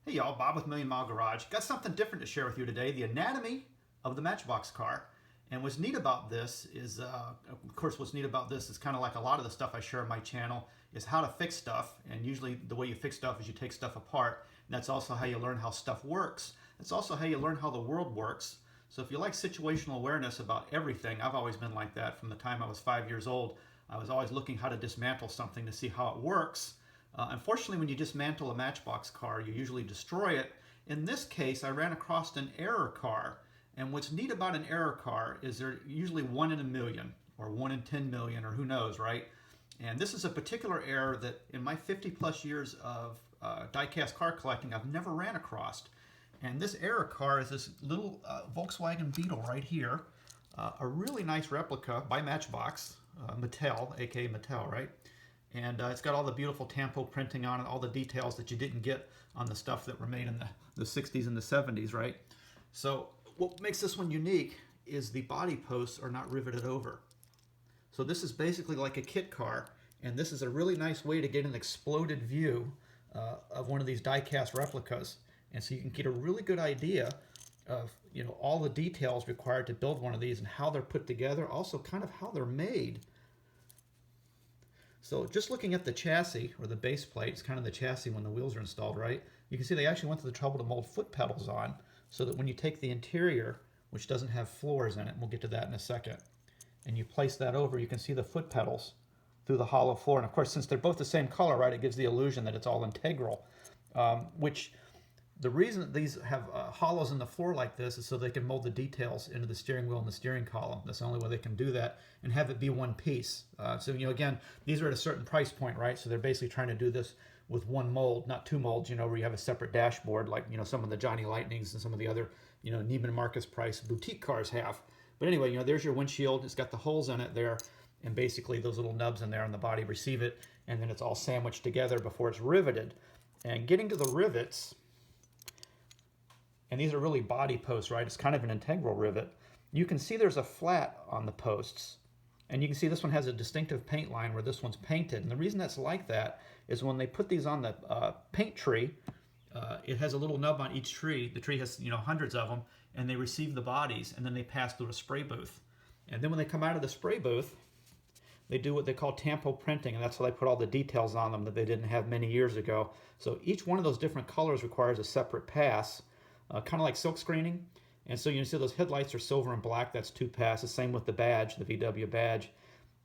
Hey y'all, Bob with Million Mile Garage. Got something different to share with you today, the anatomy of the Matchbox car. And what's neat about this is, of course, what's neat about this is kind of like a lot of the stuff I share on my channel is how to fix stuff. And usually the way you fix stuff is you take stuff apart. And that's also how you learn how stuff works. That's also how you learn how the world works. So if you like situational awareness about everything, I've always been like that from the time I was 5 years old. I was always looking how to dismantle something to see how it works. Unfortunately, when you dismantle a Matchbox car, you usually destroy it. In this case, I ran across an error car. And what's neat about an error car is they're usually 1 in a million or 1 in 10 million or who knows, right? And this is a particular error that in my 50 plus years of die-cast car collecting, I've never ran across. And this error car is this little Volkswagen Beetle right here. A really nice replica by Matchbox, Mattel, aka Mattel, right? And it's got all the beautiful tampo printing on it, all the details that you didn't get on the stuff that were made in the 60s and the 70s, right? So what makes this one unique is the body posts are not riveted over. So this is basically like a kit car, and this is a really nice way to get an exploded view of one of these die-cast replicas. And so you can get a really good idea of all the details required to build one of these and how they're put together, also kind of how they're made. So just looking at the chassis, or the base plate, it's kind of the chassis when the wheels are installed, right? You can see they actually went to the trouble to mold foot pedals on, so that when you take the interior, which doesn't have floors in it, and we'll get to that in a second, and you place that over, you can see the foot pedals through the hollow floor. And of course, since they're both the same color, right, it gives the illusion that it's all integral, which the reason that these have hollows in the floor like this is so they can mold the details into the steering wheel and the steering column. That's the only way they can do that and have it be one piece. So again, these are at a certain price point, right? So they're basically trying to do this with one mold, not two molds, where you have a separate dashboard like, some of the Johnny Lightnings and some of the other, Neiman Marcus price boutique cars have. But anyway, there's your windshield. It's got the holes in it there, and basically those little nubs in there on the body receive it, and then it's all sandwiched together before it's riveted. And getting to the rivets, and these are really body posts, right? It's kind of an integral rivet. You can see there's a flat on the posts, and you can see this one has a distinctive paint line where this one's painted. And the reason that's like that is when they put these on the paint tree, it has a little nub on each tree. The tree has hundreds of them, and they receive the bodies, and then they pass through a spray booth. And then when they come out of the spray booth, they do what they call tampo printing, and that's how they put all the details on them that they didn't have many years ago. So each one of those different colors requires a separate pass. Kind of like silk screening. And so you can see those headlights are silver and black. That's 2 passes. Same with the badge, the VW badge.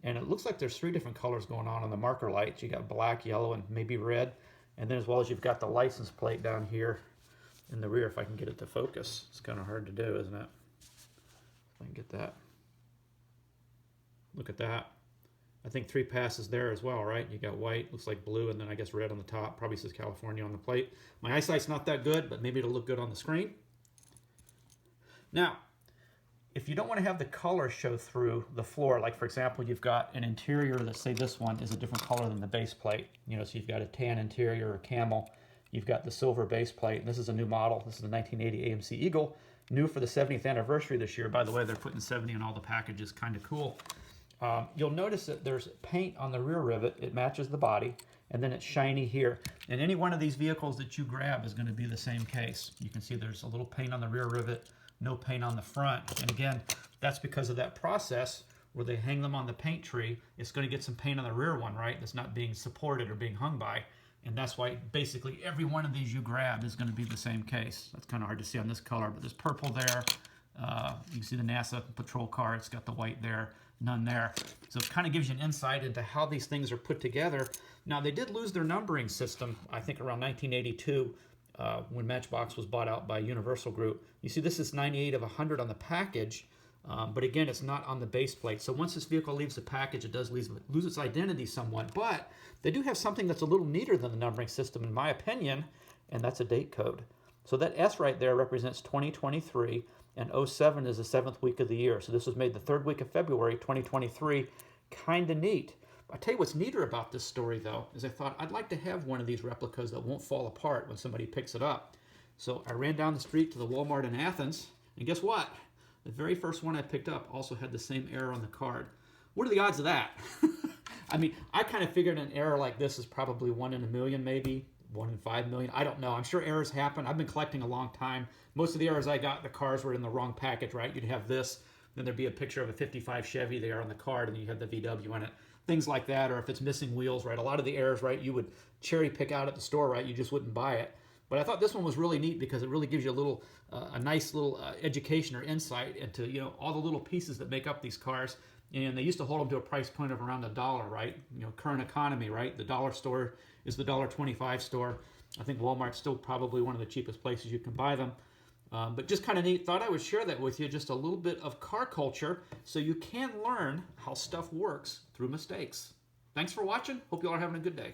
And it looks like there's 3 different colors going on the marker lights. You got black, yellow, and maybe red. And then as well as you've got the license plate down here in the rear, if I can get it to focus. It's kind of hard to do, isn't it? If I can get that. Look at that. I think 3 passes there as well, right? You got white, looks like blue, and then I guess red on the top. Probably says California on the plate. My eyesight's not that good, but maybe it'll look good on the screen. Now, if you don't want to have the color show through the floor, like for example, you've got an interior that, say this one is a different color than the base plate. So you've got a tan interior or camel. You've got the silver base plate. And this is a new model. This is the 1980 AMC Eagle. New for the 70th anniversary this year. By the way, they're putting 70 on all the packages. Kind of cool. You'll notice that there's paint on the rear rivet. It matches the body, and then it's shiny here. And any one of these vehicles that you grab is going to be the same case. You can see there's a little paint on the rear rivet, no paint on the front. And again, that's because of that process where they hang them on the paint tree. It's going to get some paint on the rear one, right? That's not being supported or being hung by. And that's why basically every one of these you grab is going to be the same case. That's kind of hard to see on this color, but there's purple there. You can see the NASA patrol car. It's got the white there. None there. So it kind of gives you an insight into how these things are put together. Now, they did lose their numbering system, I think around 1982, when Matchbox was bought out by Universal Group. You see, this is 98 of 100 on the package, but again, it's not on the base plate. So once this vehicle leaves the package, it does lose its identity somewhat. But they do have something that's a little neater than the numbering system, in my opinion, and that's a date code. So that S right there represents 2023, and 07 is the 7th week of the year. So this was made the 3rd week of February, 2023. Kind of neat. I'll tell you what's neater about this story, though, is I thought I'd like to have one of these replicas that won't fall apart when somebody picks it up. So I ran down the street to the Walmart in Athens, and guess what? The very first one I picked up also had the same error on the card. What are the odds of that? I mean, I kind of figured an error like this is probably 1 in a million, maybe. 1 in 5 million. I don't know. I'm sure errors happen. I've been collecting a long time. Most of the errors I got, the cars were in the wrong package, right? You'd have this, then there'd be a picture of a 55 Chevy there on the card, and you have the VW in it. Things like that, or if it's missing wheels, right? A lot of the errors, right, you would cherry pick out at the store, right? You just wouldn't buy it. But I thought this one was really neat because it really gives you a little, a nice little education or insight into, you know, all the little pieces that make up these cars. And they used to hold them to a price point of around $1, right? You know, current economy, right? The dollar store is the $1.25 store. I think Walmart's still probably one of the cheapest places you can buy them. But just kind of neat. Thought I would share that with you, just a little bit of car culture so you can learn how stuff works through mistakes. Thanks for watching. Hope you all are having a good day.